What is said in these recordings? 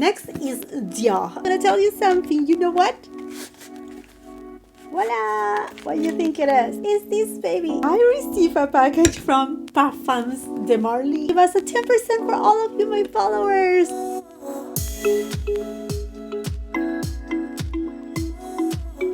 Next is Dior. I'm gonna tell you something. You know what? Voila! What do you think it is? It's this baby. I received a package from Parfums de Marly. Give us a 10% for all of you, my followers.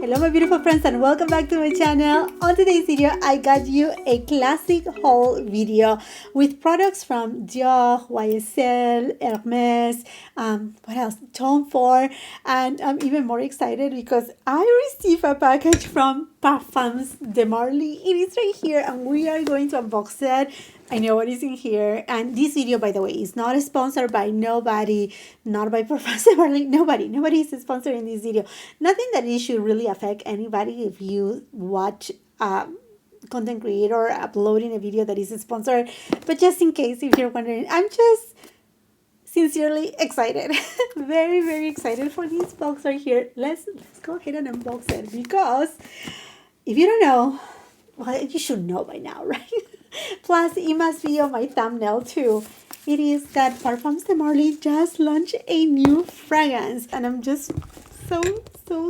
Hello my beautiful friends and welcome back to my channel. On today's video, I got you a classic haul video with products from Dior, YSL, Hermes, what else? Tom Ford, and I'm even more excited because I received a package from Parfums de Marly. It is right here and we are going to unbox it. I know what is in here, and this video, by the way, is not sponsored by nobody, not by Professor Marley, nobody is sponsoring this video. Nothing that it should really affect anybody if you watch content creator uploading a video that is sponsored, but just in case if you're wondering, I'm just sincerely excited. Very excited for this box right here. Let's go ahead and unbox it, because if you don't know, well, you should know by now, right? Plus, it must be on my thumbnail too. It is that Parfums de Marly just launched a new fragrance, and I'm just so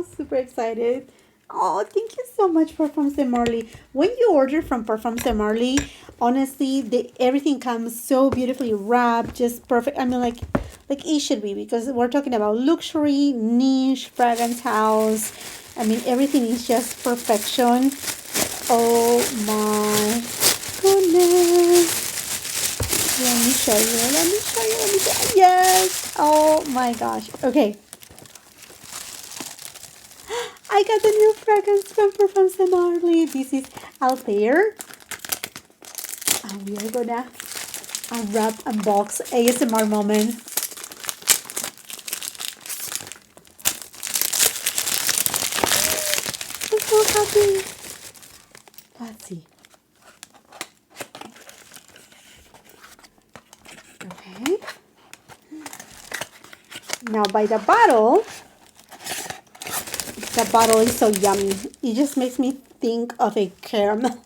super excited. Oh, thank you so much, Parfums de Marly. When you order from Parfums de Marly, honestly, everything comes so beautifully wrapped, just perfect. I mean, like it should be, because we're talking about luxury, niche, fragrance house. I mean, everything is just perfection. Oh my goodness. Let me show you. Yes. Oh my gosh. Okay. I got the new fragrance from Parfums de Marly. This is Althair. And we are gonna unwrap, unbox, ASMR moment. I'm so happy. Let's see. Okay. Now by the bottle is so yummy. It just makes me think of a caramel.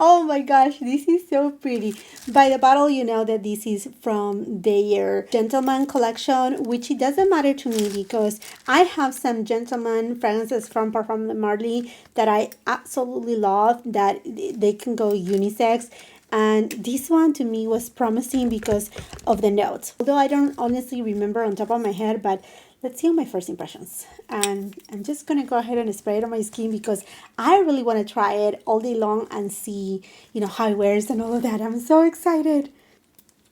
Oh my gosh, this is so pretty. By the bottle, you know that this is from their Gentleman collection, which it doesn't matter to me because I have some Gentleman fragrances from Parfums de Marly that I absolutely love, that they can go unisex. And this one to me was promising because of the notes. Although I don't honestly remember on top of my head, but let's see on my first impressions. And I'm just going to go ahead and spray it on my skin because I really want to try it all day long and see, you know, how it wears and all of that. I'm so excited.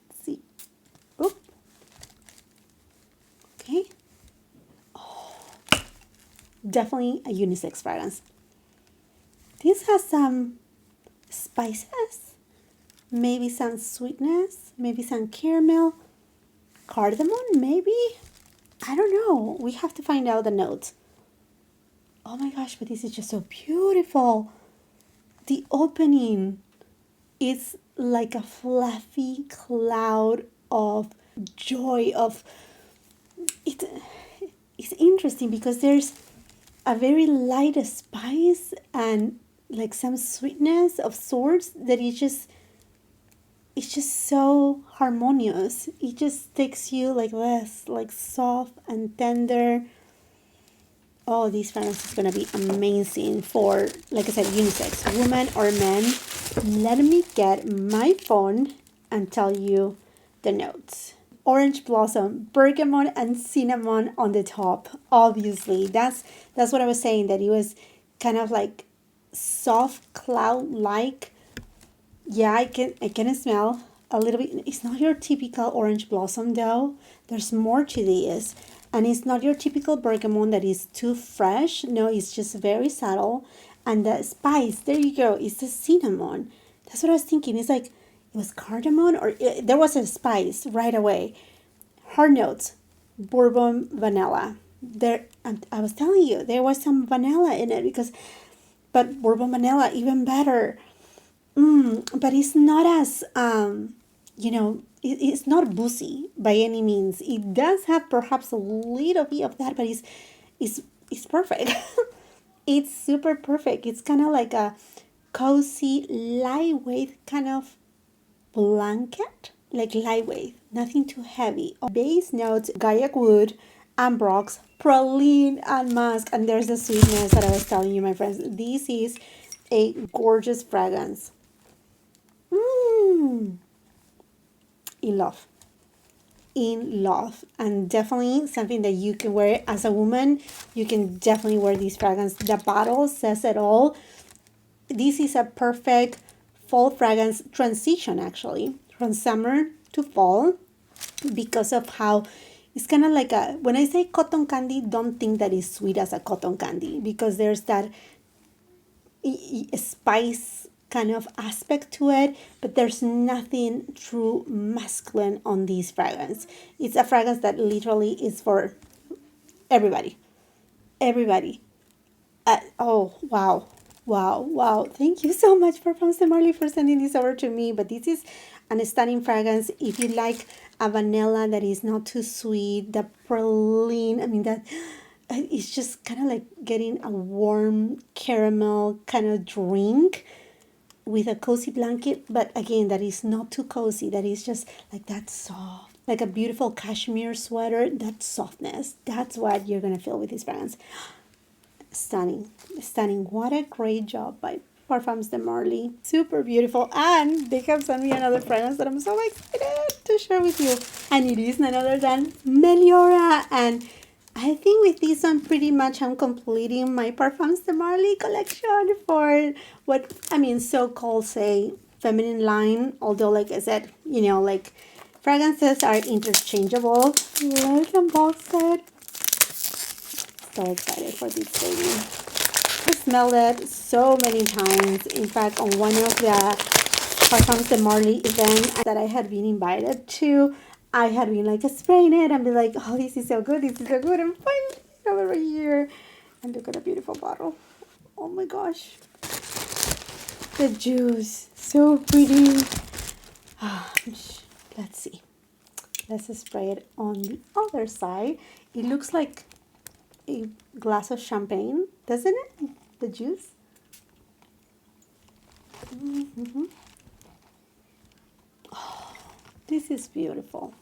Let's see. Oop. Okay. Oh, definitely a unisex fragrance. This has some spices, maybe some sweetness, maybe some caramel, cardamom, maybe. I don't know. We have to find out the notes. Oh my gosh, but this is just so beautiful. The opening is like a fluffy cloud of joy. It's interesting because there's a very light spice and like some sweetness of sorts that it's just so harmonious. It just takes you like this, like soft and tender. Oh, this fragrance is gonna be amazing for, like I said, unisex, woman or men. Let me get my phone and tell you the notes. Orange blossom, bergamot, and cinnamon on the top. Obviously, that's what I was saying, that it was kind of like soft cloud-like. Yeah, I can smell a little bit. It's not your typical orange blossom though. There's more to this. And it's not your typical bergamot that is too fresh. No, it's just very subtle. And the spice, there you go, it's the cinnamon. That's what I was thinking. It's like, it was cardamom, or there was a spice right away. Hard notes, bourbon vanilla. There, I was telling you, there was some vanilla in it but bourbon vanilla, even better. But it's not as, you know, it's not boozy by any means. It does have perhaps a little bit of that, but it's perfect. It's super perfect. It's kind of like a cozy, lightweight kind of blanket, like lightweight. Nothing too heavy. Base notes, Gaiac wood, ambrox, praline, and musk. And there's the sweetness that I was telling you, my friends. This is a gorgeous fragrance. In love. In love. And definitely something that you can wear as a woman. You can definitely wear this fragrance. The bottle says it all. This is a perfect fall fragrance transition, actually, from summer to fall, because of how it's kind of like a, when I say cotton candy, don't think that it's sweet as a cotton candy, because there's that spice kind of aspect to it, but there's nothing true masculine on this fragrance. It's a fragrance that literally is for everybody. Everybody. Oh, wow. Wow, wow. Thank you so much, Parfums de Marly, for sending this over to me. But this is an stunning fragrance. If you like a vanilla that is not too sweet, the praline, I mean, that it's just kind of like getting a warm caramel kind of drink with a cozy blanket. But again, that is not too cozy. That is just like that soft, like a beautiful cashmere sweater. That softness, that's what you're going to feel with this fragrance. Stunning, stunning. What a great job by Parfums de Marly. Super beautiful. And they have sent me another fragrance that I'm so excited to share with you. And it is none other than Meliora. And I think with this one, pretty much I'm completing my Parfums de Marly collection for what, I mean, so-called, say, feminine line. Although, like I said, you know, like, fragrances are interchangeable. Let's unbox it. So excited for this baby. I smelled it so many times. In fact, on one of the Parfums de Marly events that I had been invited to, I had been like spraying it and be like, oh, this is so good, this is so good. And finally, over here. And look at a beautiful bottle. Oh my gosh. The juice. So pretty. Let's see. Let's spray it on the other side. It looks like a glass of champagne, doesn't it? The juice. Oh, this is beautiful.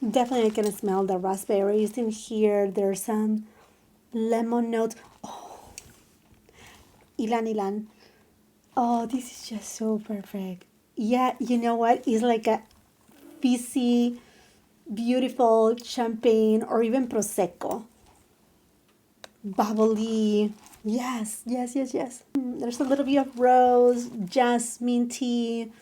Definitely I can smell the raspberries in here. There's some lemon notes. Oh, ilan. Oh, this is just so perfect. Yeah, you know what? It's like a fizzy, beautiful champagne or even prosecco. Bubbly. Yes. There's a little bit of rose, jasmine tea.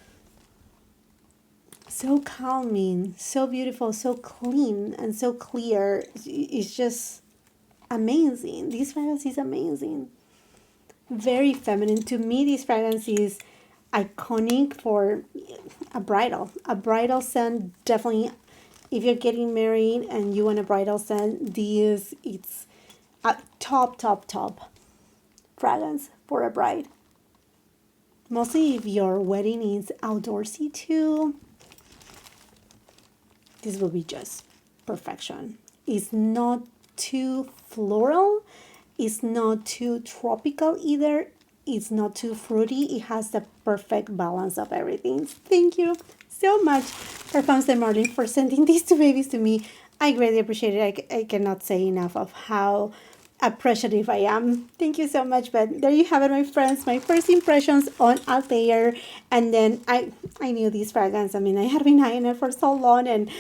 So calming, so beautiful, so clean, and so clear. It's just amazing. This fragrance is amazing. Very feminine. To me, this fragrance is iconic for a bridal. A bridal scent, definitely. If you're getting married and you want a bridal scent, it's a top fragrance for a bride. Mostly if your wedding is outdoorsy too, this will be just perfection. It's not too floral, it's not too tropical either, it's not too fruity. It has the perfect balance of everything. Thank you so much, Parfums de Marly, for sending these two babies to me. I greatly appreciate it. I cannot say enough of how appreciative I am. Thank you so much. But there you have it, my friends, my first impressions on Althair. And then I knew this fragrance. I mean, I had been eyeing it for so long, and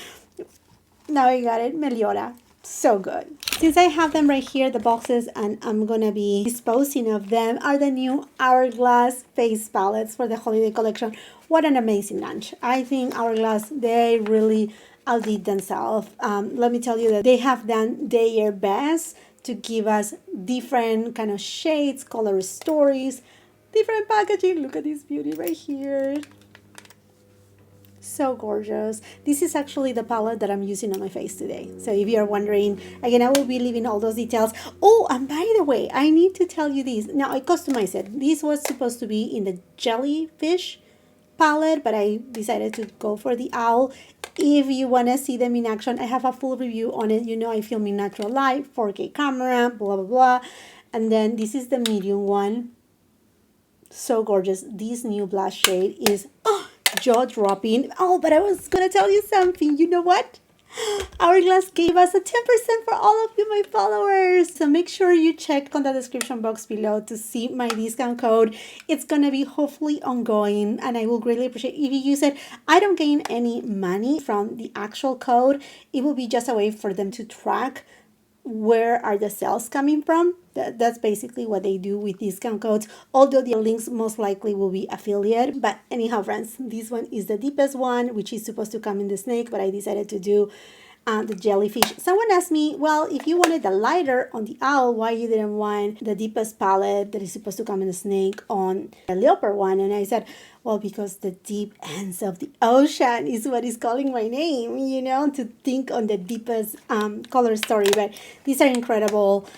now I got it. Meliora. So good. Since I have them right here, the boxes, and I'm gonna be disposing of them, are the new Hourglass face palettes for the holiday collection. What an amazing launch. I think Hourglass, they really outdid themselves. Let me tell you that they have done their best to give us different kind of shades, color stories, different packaging. Look at this beauty right here. So gorgeous. This is actually the palette that I'm using on my face today. So if you're wondering, again, I will be leaving all those details. Oh, and by the way, I need to tell you this. Now, I customized it. This was supposed to be in the Jellyfish palette, but I decided to go for the owl. If you want to see them in action, I have a full review on it. You know, I film in natural light, 4K camera, blah, blah, blah. And then this is the medium one. So gorgeous. This new blush shade is jaw-dropping. Oh, but I was gonna tell you something. You know what? Hourglass gave us a 10% for all of you, my followers. So make sure you check on the description box below to see my discount code. It's going to be hopefully ongoing, and I will greatly appreciate if you use it. I don't gain any money from the actual code. It will be just a way for them to track where are the sales coming from. That's basically what they do with discount codes, although the links most likely will be affiliate. But anyhow, friends, this one is the deepest one, which is supposed to come in the snake, but I decided to do the jellyfish. Someone asked me, well, if you wanted the lighter on the owl, why you didn't want the deepest palette that is supposed to come in the snake on the leopard one? And I said, well, because the deep ends of the ocean is what is calling my name, you know, to think on the deepest color story. But these are incredible.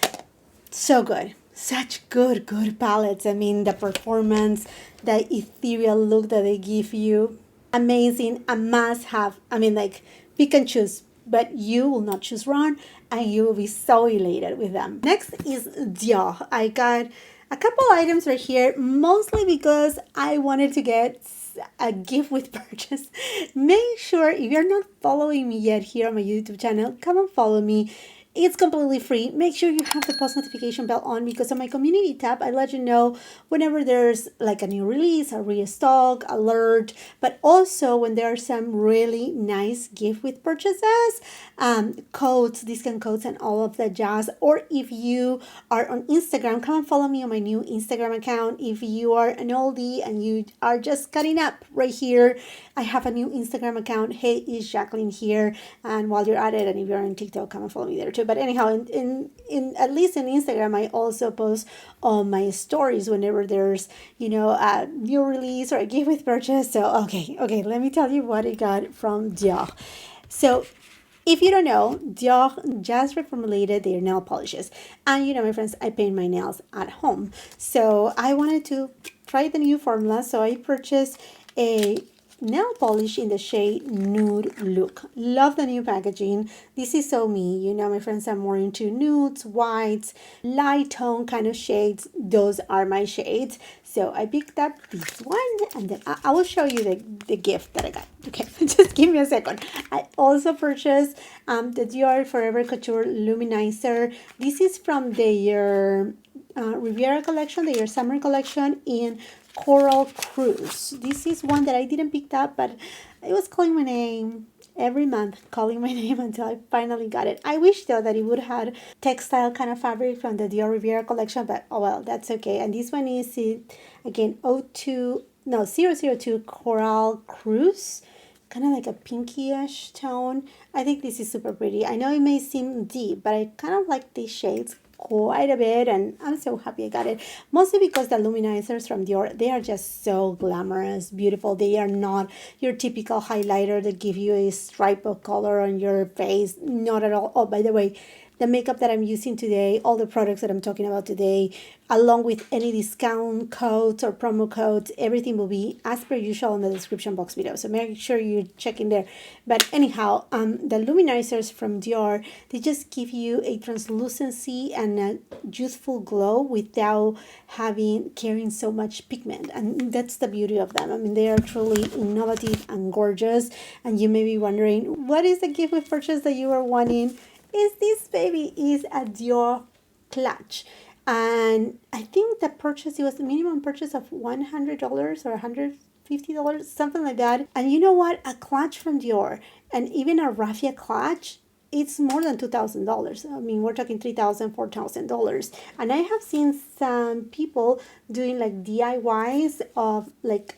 So good. Such good palettes. I mean, the performance, the ethereal look that they give you. Amazing. A must have. I mean, like, pick and choose. But you will not choose wrong, and you will be so elated with them. Next is Dior. I got a couple items right here, mostly because I wanted to get a gift with purchase. Make sure if you're not following me yet here on my YouTube channel, come and follow me. It's completely free. Make sure you have the post notification bell on, because on my community tab, I let you know whenever there's like a new release, a restock, alert, but also when there are some really nice gift with purchases, codes, discount codes, and all of that jazz. Or if you are on Instagram, come and follow me on my new Instagram account. If you are an oldie and you are just cutting up right here, I have a new Instagram account. Hey, it's Jacqueline here. And while you're at it, and if you're on TikTok, come and follow me there too. But anyhow, in at least in Instagram, I also post on my stories whenever there's, you know, a new release or a gift with purchase. So okay, let me tell you what I got from Dior. So if you don't know, Dior just reformulated their nail polishes. And you know, my friends, I paint my nails at home. So I wanted to try the new formula. So I purchased a nail polish in the shade Nude Look. Love the new packaging. This is so me. You know, my friends, I'm more into nudes, whites, light tone kind of shades. Those are my shades. So I picked up this one, and then I will show you the gift that I got. Okay, just give me a second. I also purchased the Dior Forever Couture Luminizer. This is from their Riviera collection, their summer collection in Coral Cruise. This is one that I didn't pick up, but it was calling my name every month, calling my name until I finally got it. I wish though that it would have had textile kind of fabric from the Dior Riviera collection, but oh well, that's okay. And this one is again 002 Coral Cruise, kind of like a pinky-ish tone. I think this is super pretty. I know it may seem deep, but I kind of like these shades quite a bit, and I'm so happy I got it, mostly because the luminizers from Dior, they are just so glamorous, beautiful. They are not your typical highlighter that give you a stripe of color on your face, not at all. Oh, by the way, the makeup that I'm using today, all the products that I'm talking about today, along with any discount codes or promo codes, everything will be as per usual in the description box below. So make sure you check in there. But anyhow, the luminizers from Dior, they just give you a translucency and a youthful glow without carrying so much pigment. And that's the beauty of them. I mean, they are truly innovative and gorgeous. And you may be wondering, what is the gift with purchase that you are wanting? This baby is a Dior clutch, and I think the purchase, it was the minimum purchase of $100 or $150, something like that. And you know what, a clutch from Dior, and even a raffia clutch, it's more than $2,000. I mean, we're talking $3,000, $4,000. And I have seen some people doing like DIYs of like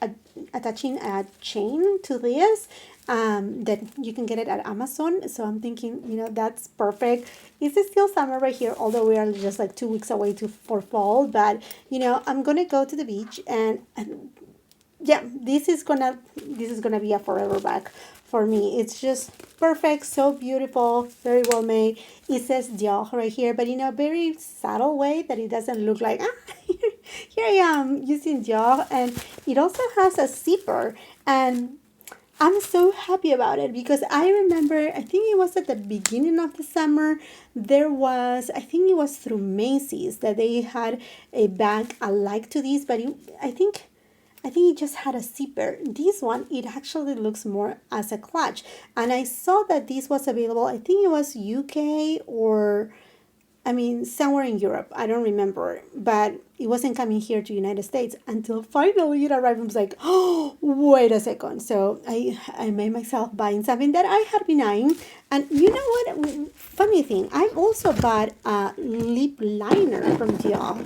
attaching a chain to this, that you can get it at Amazon. So I'm thinking, you know, that's perfect. It's still summer right here, although we are just like 2 weeks away for fall. But you know, I'm gonna go to the beach, and yeah, this is gonna be a forever bag for me. It's just perfect, so beautiful, very well made. It says Dior right here, but in a very subtle way that it doesn't look like here I am using Dior. And it also has a zipper, and I'm so happy about it, because I remember, I think it was at the beginning of the summer, there was, I think it was through Macy's that they had a bag alike to this, but I think I think it just had a zipper. This one, it actually looks more as a clutch. And I saw that this was available, I think it was UK or, I mean, somewhere in Europe. I don't remember. But it wasn't coming here to United States until finally it arrived. I was like, oh, wait a second. So I made myself buying something that I had been eyeing. And you know what? Funny thing, I also bought a lip liner from Dior.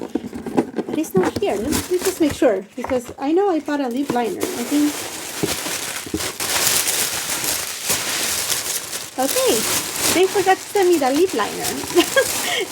But it's not here. Let's just make sure, because I know I bought a lip liner. I think. Okay, they forgot to send me the lip liner.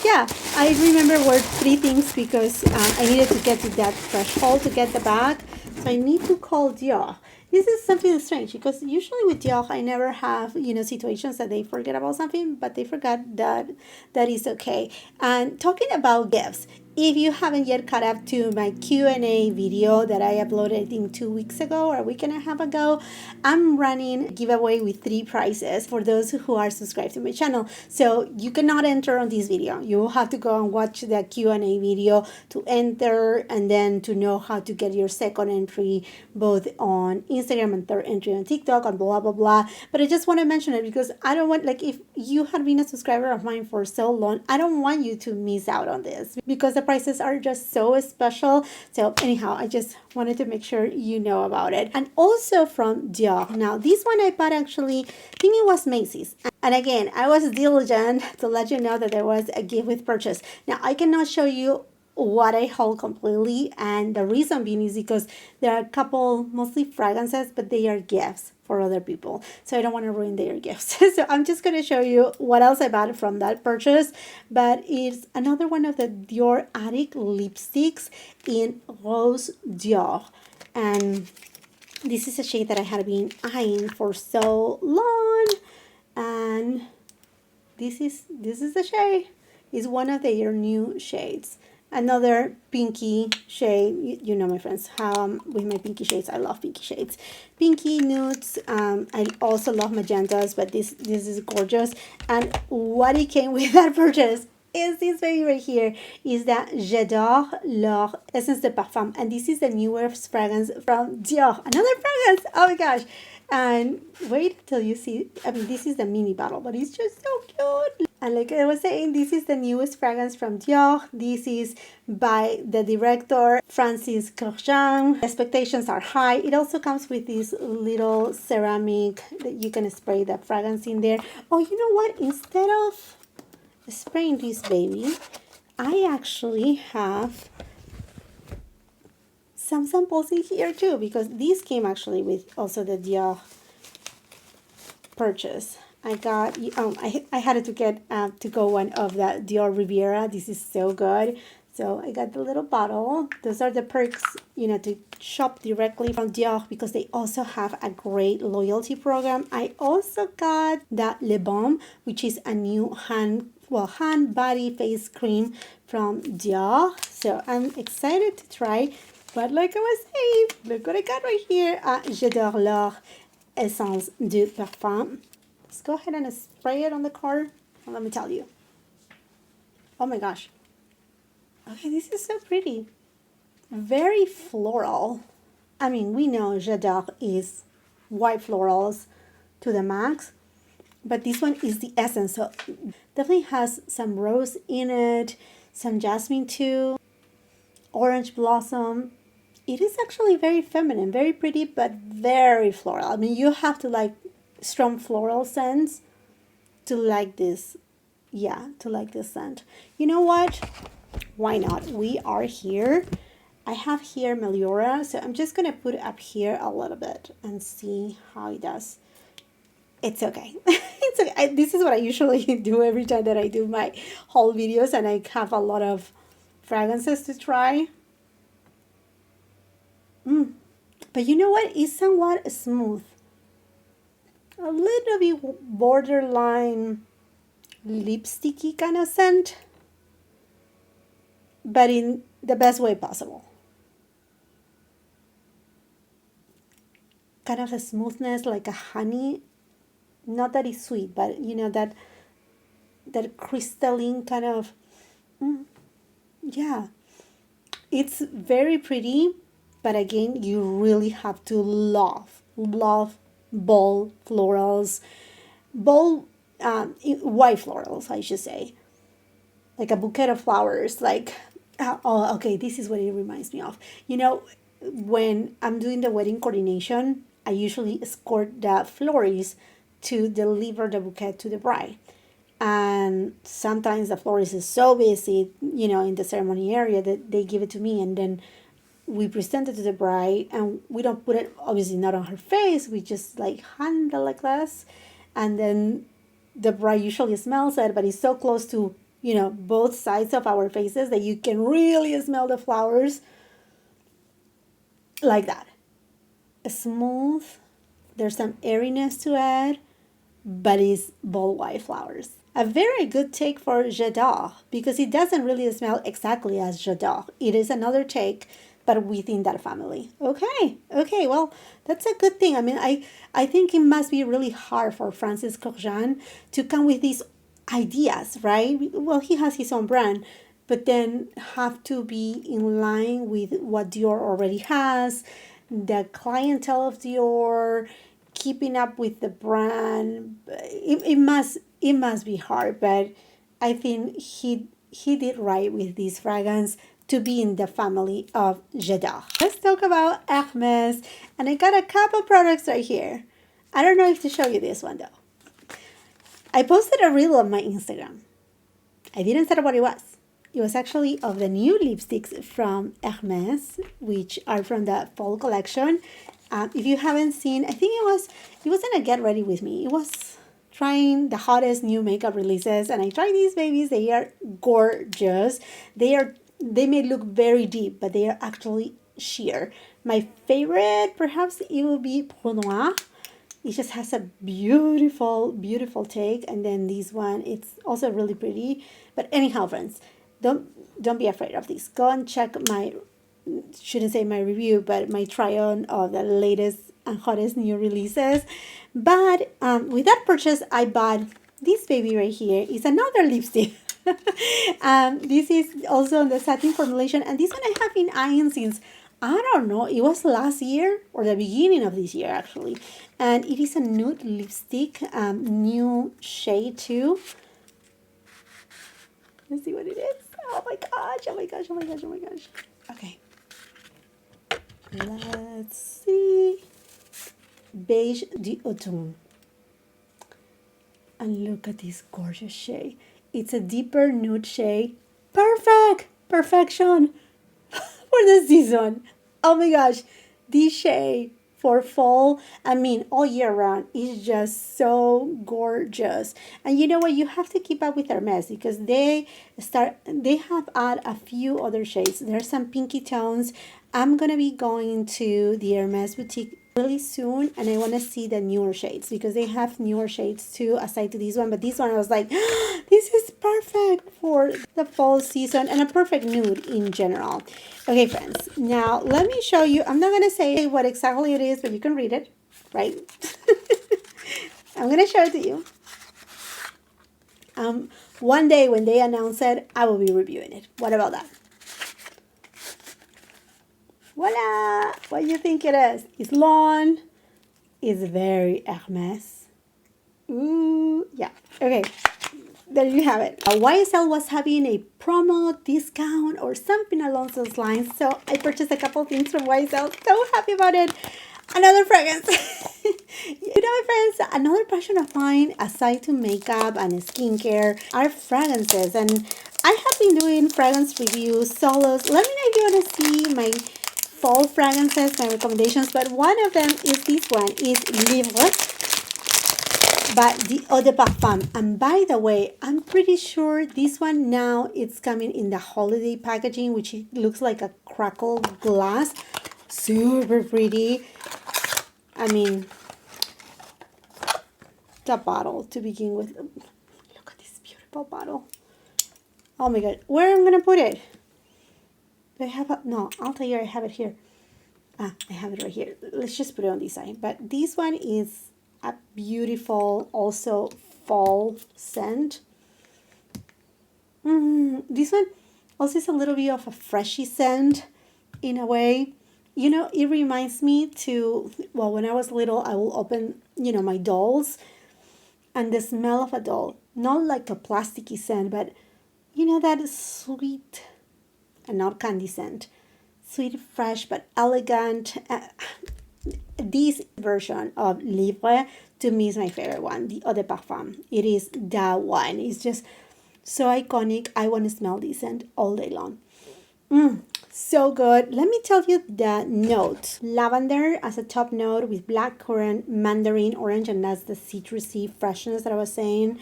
Yeah, I remember were 3 things because I needed to get to that threshold to get the bag. So I need to call Dior. This is something strange because usually with Dior I never have, you know, situations that they forget about something, but they forgot that is okay. And talking about gifts, if you haven't yet caught up to my Q&A video that I uploaded, I think 2 weeks ago or a week and a half ago, I'm running a giveaway with 3 prizes for those who are subscribed to my channel. So you cannot enter on this video. You will have to go and watch the Q&A video to enter and then to know how to get your second entry both on Instagram and third entry on TikTok and blah, blah, blah. But I just want to mention it because I don't want, like, if you have been a subscriber of mine for so long, I don't want you to miss out on this because the prices are just so special. So anyhow, I just wanted to make sure you know about it. And also from Dior. Now, this one I bought actually, I think it was Macy's. And again, I was diligent to let you know that there was a gift with purchase. Now, I cannot show you what I hold completely, and the reason being is because there are a couple, mostly fragrances, but they are gifts for other people, so I don't want to ruin their gifts. So I'm just going to show you what else I bought from that purchase, but it's another one of the Dior Addict lipsticks in Rose Dior, and this is a shade that I had been eyeing for so long, and this is the shade. It's one of their new shades. Another pinky shade. You know, my friends, how with my pinky shades, I love pinky shades. Pinky nudes. I also love magentas, but this is gorgeous. And what it came with that purchase is this baby right here. Is that J'adore leur Essence de Parfum, and this is the newest fragrance from Dior. Another fragrance. Oh my gosh. And wait till you see, I mean, this is the mini bottle, but it's just so cute. And like I was saying, this is the newest fragrance from Dior. This is by the director, Francis Kurkdjian. Expectations are high. It also comes with this little ceramic that you can spray the fragrance in there. Oh, you know what? Instead of spraying this baby, I actually have some samples in here too, because these came actually with also the Dior purchase. I got, I had to get to go one of the Dior Riviera. This is so good. So I got the little bottle. Those are the perks, you know, to shop directly from Dior because they also have a great loyalty program. I also got the Le Balm, which is a new hand body face cream from Dior. So I'm excited to try. But like I was saying, look what I got right here. J'adore leur Essence de Parfum. Let's go ahead and spray it on the card. And let me tell you. Oh my gosh. Okay, this is so pretty. Very floral. I mean, we know J'adore is white florals to the max. But this one is the essence. So definitely has some rose in it. Some jasmine too. Orange blossom. It is actually very feminine, very pretty, but very floral. I mean, you have to like strong floral scents to like this. Yeah, to like this scent. You know what? Why not? We are here. I have here Meliora, so I'm just going to put it up here a little bit and see how it does. It's okay. It's okay. This is what I usually do every time that I do my haul videos and I have a lot of fragrances to try. But you know what? It's somewhat smooth. A little bit borderline lipsticky kind of scent. But in the best way possible. Kind of a smoothness like a honey. Not that it's sweet, but you know, that crystalline kind of, yeah. It's very pretty. But again, you really have to love bold florals, bold white florals, I should say, like a bouquet of flowers. Like, oh, okay, this is what it reminds me of. You know, when I'm doing the wedding coordination, I usually escort the florist to deliver the bouquet to the bride. And sometimes the florist is so busy, you know, in the ceremony area that they give it to me, and then we present it to the bride, and we don't put it, obviously not on her face, we just like hand the glass, and then the bride usually smells it, but it's so close to, you know, both sides of our faces that you can really smell the flowers like that. Smooth, there's some airiness to it, but it's bold white flowers. A very good take for J'adore, because it doesn't really smell exactly as J'adore. It is another take, but within that family. Okay, well, that's a good thing. I mean, I think it must be really hard for Francis Kurkdjian to come with these ideas, right? Well, he has his own brand, but then have to be in line with what Dior already has, the clientele of Dior, keeping up with the brand. It must be hard, but I think he did right with this fragrance to be in the family of J'adore. Let's talk about Hermes, and I got a couple products right here. I don't know if to show you this one though. I posted a reel on my Instagram. I didn't say what it was. It was actually of the new lipsticks from Hermes, which are from the fall collection. If you haven't seen, I think it wasn't a get ready with me. It was trying the hottest new makeup releases, and I tried these babies. They are gorgeous. They may look very deep, but they are actually sheer. My favorite, perhaps, it will be Peau Noir. It just has a beautiful, beautiful take. And then this one, it's also really pretty. But anyhow, friends, don't be afraid of this. Go and check my, shouldn't say my review, but my try on of the latest and hottest new releases. But with that purchase, I bought this baby right here. It's another lipstick. This is also the satin formulation, and this one I have been eyeing since, I don't know, it was last year or the beginning of this year actually. And it is a nude lipstick, new shade too. Let's see what it is. Oh my gosh, oh my gosh, oh my gosh, oh my gosh. Okay. Let's see. Beige d'Automne. And look at this gorgeous shade. It's a deeper nude shade. Perfection for the season. Oh my gosh, this shade for fall, I mean all year round, is just so gorgeous. And you know what, you have to keep up with Hermes, because they have add a few other shades. There's some pinky tones. I'm gonna be going to the Hermes boutique really soon, and I want to see the newer shades, because they have newer shades too aside to this one. But this one I was like, this is perfect for the fall season, and a perfect nude in general. Okay, friends, now let me show you. I'm not going to say what exactly it is, but you can read it, right? I'm going to show it to you. One day when they announce it, I will be reviewing it. What about that? Voila! What do you think it is? It's long. It's very Hermes. Ooh, yeah. Okay, there you have it. YSL was having a promo discount or something along those lines, so I purchased a couple things from YSL. So happy about it. Another fragrance. You know, my friends, another passion of mine, aside to makeup and skincare, are fragrances. And I have been doing fragrance reviews, solos. Let me know if you want to see my fall fragrances, my recommendations. But one of them is this one, is Livre by the Eau de Parfum. And by the way, I'm pretty sure this one now it's coming in the holiday packaging, which it looks like a crackle glass. Super pretty. I mean, the bottle to begin with. Look at this beautiful bottle. Oh my god, where am I gonna put it? Do I have a, no, I'll tell you, I have it here. I have it right here. Let's just put it on this side. But this one is a beautiful, also fall scent. This one also is a little bit of a freshy scent in a way. you know, it reminds me to, well, when I was little, I will open, you know, my dolls, and the smell of a doll, not like a plasticky scent, but you know, that sweet and not candy scent, sweet, fresh, but elegant. This version of Livre to me is my favorite one, the Eau de Parfum. It is that one. It's just so iconic. I want to smell this scent all day long. So good. Let me tell you the notes. Lavender as a top note with blackcurrant, mandarin, orange, and that's the citrusy freshness that I was saying.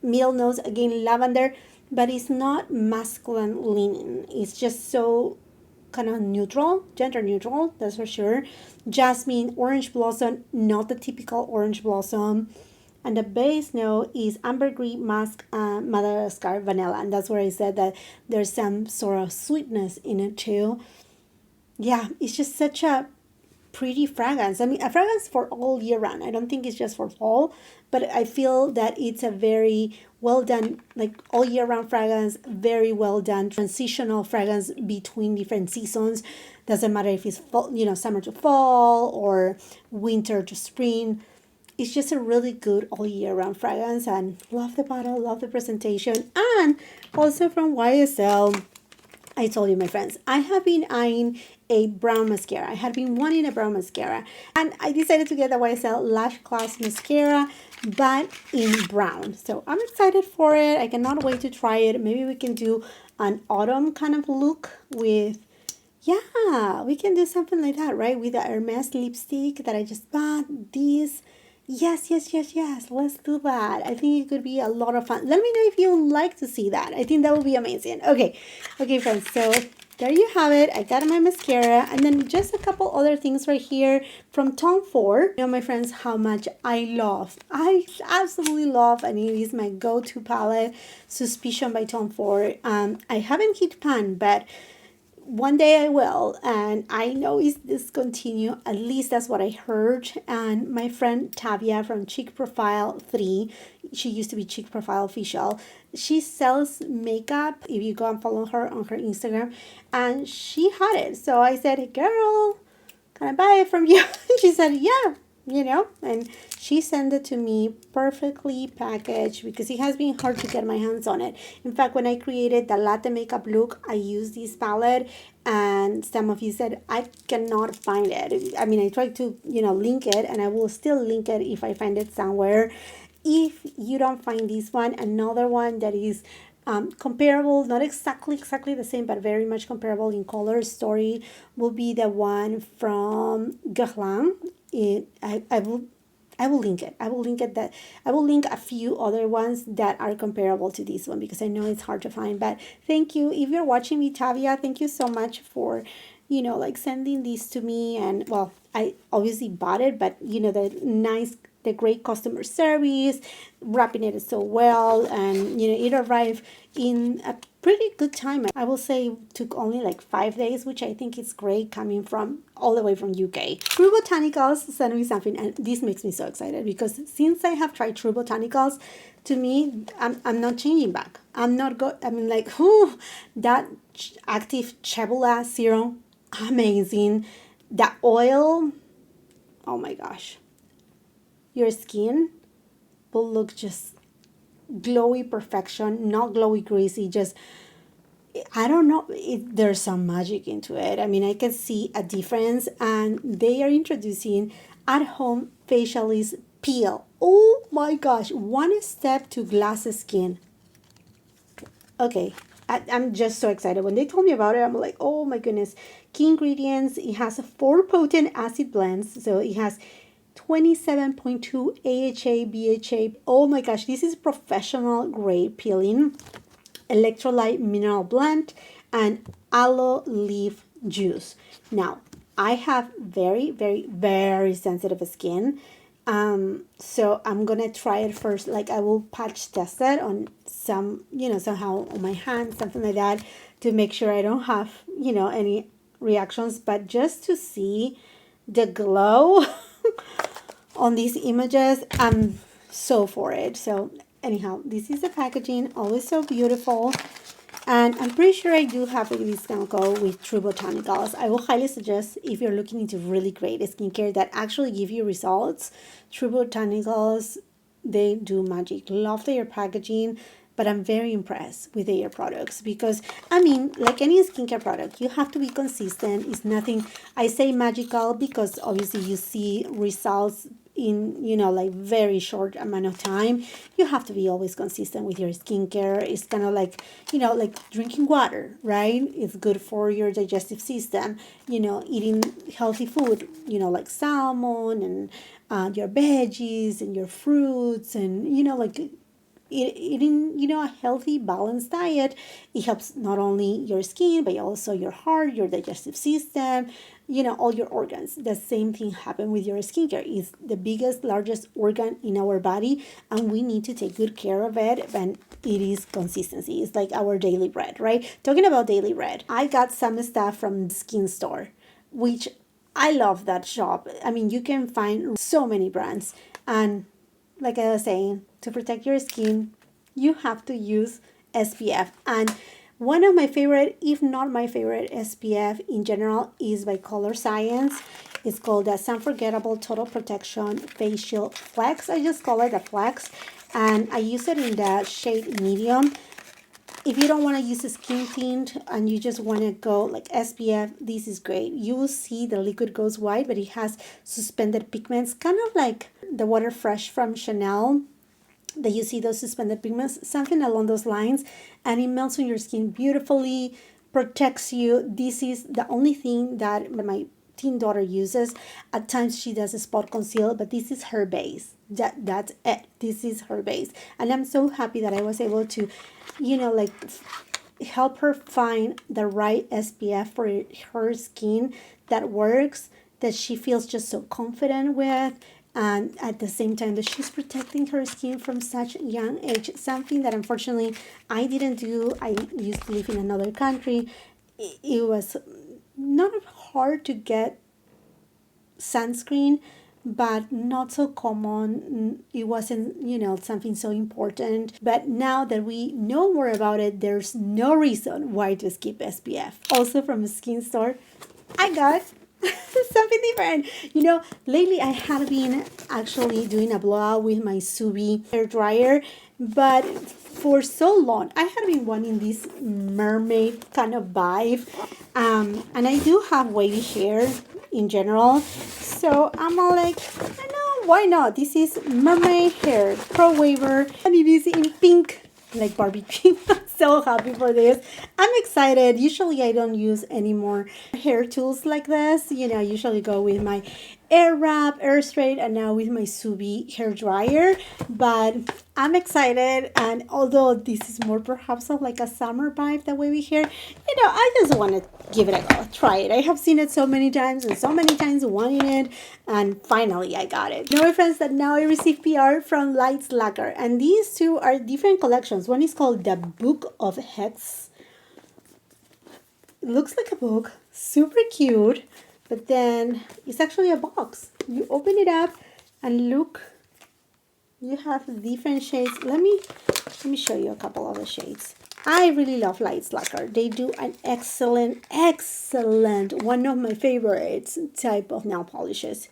Middle notes, again, lavender, but it's not masculine leaning. It's just so kind of neutral, gender neutral, that's for sure. Jasmine, orange blossom, not the typical orange blossom. And the base note is ambergris, musk, and Madagascar vanilla. And that's where I said that there's some sort of sweetness in it too. Yeah, it's just such a pretty fragrance. I mean, a fragrance for all year round. I don't think it's just for fall, but I feel that it's a very well done, like all year round fragrance, very well done transitional fragrance between different seasons. Doesn't matter if it's fall, you know, summer to fall or winter to spring. It's just a really good all year round fragrance, and love the bottle, love the presentation, and also from YSL. I told you, my friends, I have been eyeing a brown mascara. I had been wanting a brown mascara, and I decided to get the YSL Lash Class Mascara, but in brown. So I'm excited for it. I cannot wait to try it. Maybe we can do an autumn kind of look with, yeah, we can do something like that, right? With the Hermes lipstick that I just bought. This. Yes, yes, yes, yes. Let's do that. I think it could be a lot of fun. Let me know if you would like to see that. I think that would be amazing. Okay. Okay, friends. So there you have it. I got my mascara. And then just a couple other things right here from Tom Ford. You know, my friends, how much I absolutely love, and it is my go-to palette, Suspicion by Tom Ford. I haven't hit pan, but one day I will, and I know it's discontinued. At least that's what I heard. And my friend Tavia from Cheek Profile 3, she used to be Cheek Profile Official, she sells makeup. If you go and follow her on her Instagram, and she had it. So I said, hey, girl, can I buy it from you? She said, yeah, you know, and she sent it to me perfectly packaged because it has been hard to get my hands on it. In fact, when I created the latte makeup look, I used this palette, and some of you said I cannot find it. I mean, I tried to, you know, link it, and I will still link it if I find it somewhere. If you don't find this one, another one that is comparable, not exactly the same, but very much comparable in color story, will be the one from Guerlain. I will link it. I will link it. That I will link a few other ones that are comparable to this one because I know it's hard to find. But thank you. If you're watching me, Tavia, thank you so much for, you know, like sending these to me. And well, I obviously bought it, but you know, the great customer service, wrapping it so well, and you know, it arrived in a pretty good time. I will say it took only like 5 days, which I think is great coming from all the way from UK. True Botanicals sent me something, and this makes me so excited because since I have tried True Botanicals, to me, I'm not changing back. I'm not I mean, like, whew, that active Chebula serum, amazing. The oil, oh my gosh. Your skin will look just glowy perfection, not glowy greasy, just, I don't know, there's some magic into it. I mean, I can see a difference, and they are introducing at-home facialist peel. Oh my gosh, one step to glass skin. Okay, I'm just so excited. When they told me about it, I'm like, oh my goodness. Key ingredients, it has 4 potent acid blends, so it has 27.2 AHA, BHA. Oh my gosh, this is professional grade peeling. Electrolyte mineral blend and aloe leaf juice. Now, I have very, very, very sensitive skin. So I'm gonna try it first. Like, I will patch test it on some, you know, somehow on my hands, something like that, to make sure I don't have, you know, any reactions. But just to see the glow on these images, I'm so for it. So anyhow, this is the packaging, always so beautiful. And I'm pretty sure I do have a discount code with True Botanicals. I will highly suggest, if you're looking into really great skincare that actually give you results, True Botanicals, they do magic. Love their packaging, but I'm very impressed with their products because, I mean, like any skincare product, you have to be consistent. It's nothing, I say magical because obviously you see results in, you know, like very short amount of time. You have to be always consistent with your skincare. It's kind of like, you know, like drinking water, right? It's good for your digestive system. You know, eating healthy food, you know, like salmon and your veggies and your fruits, and you know, like eating, you know, a healthy balanced diet. It helps not only your skin but also your heart, your digestive system, you know, all your organs. The same thing happen with your skincare. It's the biggest, largest organ in our body, and we need to take good care of it. And it is consistency. It's like our daily bread, right? Talking about daily bread, I got some stuff from Skin Store, which I love that shop. I mean, you can find so many brands. And like I was saying, to protect your skin, you have to use SPF. And one of my favorite, if not my favorite SPF in general, is by Color Science. It's called the Unforgettable Total Protection Facial Flex. I just call it a flex. And I use it in the shade medium. If you don't want to use a skin tint and you just want to go like SPF, this is great. You will see the liquid goes white, but it has suspended pigments, kind of like the Water Fresh from Chanel, that you see those suspended pigments, something along those lines, and it melts on your skin beautifully, protects you. This is the only thing that my teen daughter uses. At times she does a spot conceal, but this is her base. That's it. This is her base, and I'm so happy that I was able to, you know, like help her find the right SPF for her skin that works, that she feels just so confident with, and at the same time that she's protecting her skin from such a young age, something that unfortunately I didn't do. I used to live in another country. It was not hard to get sunscreen, but not so common. It wasn't, you know, something so important. But now that we know more about it, there's no reason why to skip SPF. Also from a Skin Store, I got something different. You know, lately I had been actually doing a blowout with my Subi hair dryer, but for so long I had been wanting this mermaid kind of vibe, and I do have wavy hair in general, so I'm all like, I know, why not? This is mermaid hair pro waver, and it is in pink like Barbie cream. I'm so happy for this. I'm excited. Usually I don't use any more hair tools like this. You know, I usually go with my Air Wrap, Air Straight, and now with my Subi hair dryer. But I'm excited, and although this is more perhaps of like a summer vibe, the wavy hair, you know, I just want to give it a go, try it. I have seen it so many times and so many times wanting it, and finally I got it. Know, my friends, that now I receive PR from Lights Lacquer, and these two are different collections. One is called the Book of Hex. It looks like a book, super cute, but then it's actually a box. You open it up and look, you have different shades. Let me show you a couple of the shades. I really love Lights Lacquer. They do an excellent, one of my favorites type of nail polishes.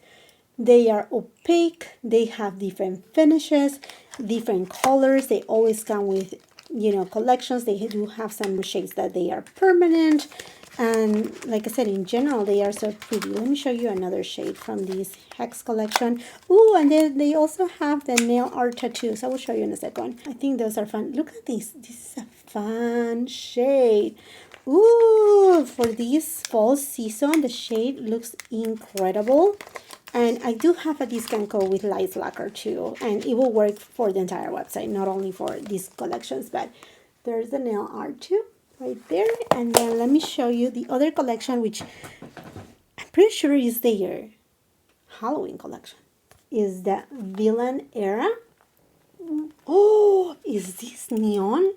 They are opaque, they have different finishes, different colors. They always come with, you know, collections. They do have some shades that they are permanent. And like I said, in general, they are so pretty. Let me show you another shade from this Hex collection. Ooh, and then they also have the nail art tattoos. I will show you in a second. I think those are fun. Look at this. This is a fun shade. Ooh, for this fall season, the shade looks incredible. And I do have a discount code with Lights Lacquer too. And it will work for the entire website, not only for these collections, but there's the nail art too, right there. And then let me show you the other collection, which I'm pretty sure is their Halloween collection, is the Villain Era. Oh, is this neon?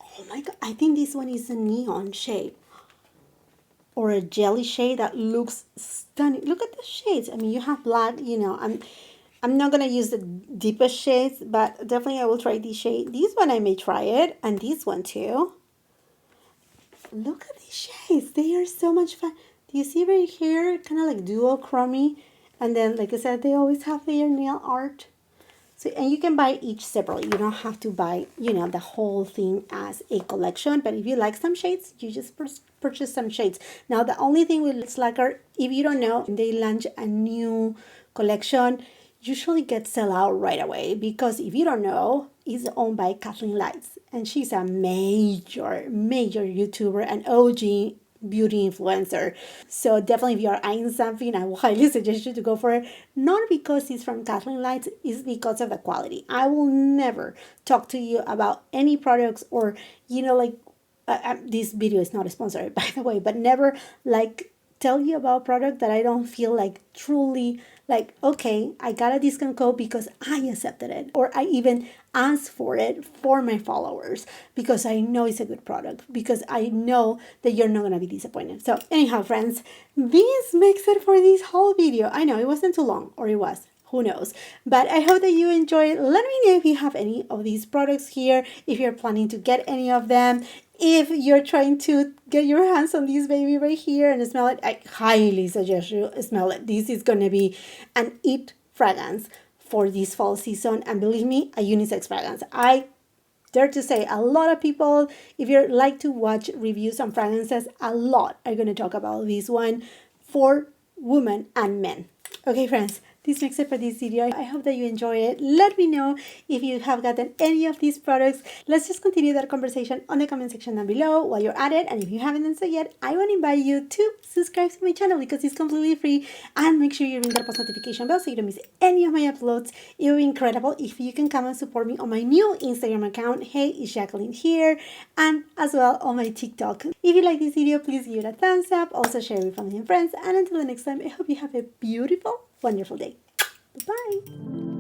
Oh my god, I think this one is a neon shade or a jelly shade that looks stunning. Look at the shades. I mean, you have black, you know, I'm not gonna use the deepest shades, but definitely I will try this shade. This one I may try it, and this one too. look at these shades. They are so much fun. Do you see right here? Kind of like duochrome. And then, like I said, they always have their nail art. So, and you can buy each separately. You don't have to buy, you know, the whole thing as a collection. But if you like some shades, you just purchase some shades. Now, the only thing with Slacker, if you don't know, they launch a new collection, usually gets sell out right away. Because if you don't know, it's owned by Kathleen Lights. And she's a major YouTuber and OG beauty influencer. So definitely if you're eyeing something, I will highly suggest you to go for it. Not because it's from Kathleen Lights, it's because of the quality. I will never talk to you about any products or, you know, like this video is not sponsored by the way, but never like tell you about a product that I don't feel like truly like, okay, I got a discount code because I accepted it, or I even asked for it for my followers because I know it's a good product, because I know that you're not gonna be disappointed. So anyhow, friends, this makes it for this whole video. I know it wasn't too long, or it was. Who knows? But I hope that you enjoyed. Let me know if you have any of these products here, if you're planning to get any of them. If you're trying to get your hands on this baby right here and smell it, I highly suggest you smell it. This is going to be an it fragrance for this fall season. And believe me, a unisex fragrance. I dare to say a lot of people, if you like to watch reviews on fragrances, a lot are going to talk about this one for women and men. Okay, friends, this makes it for this video. I hope that you enjoy it. Let me know if you have gotten any of these products. Let's just continue that conversation on the comment section down below while you're at it. And if you haven't done so yet, I want to invite you to subscribe to my channel because it's completely free. And make sure you ring that post notification bell so you don't miss any of my uploads. It would be incredible if you can come and support me on my new Instagram account. Hey, it's Jacqueline here. And as well on my TikTok. If you like this video, please give it a thumbs up. Also share it with family and friends. And until the next time, I hope you have a beautiful, wonderful day. Bye.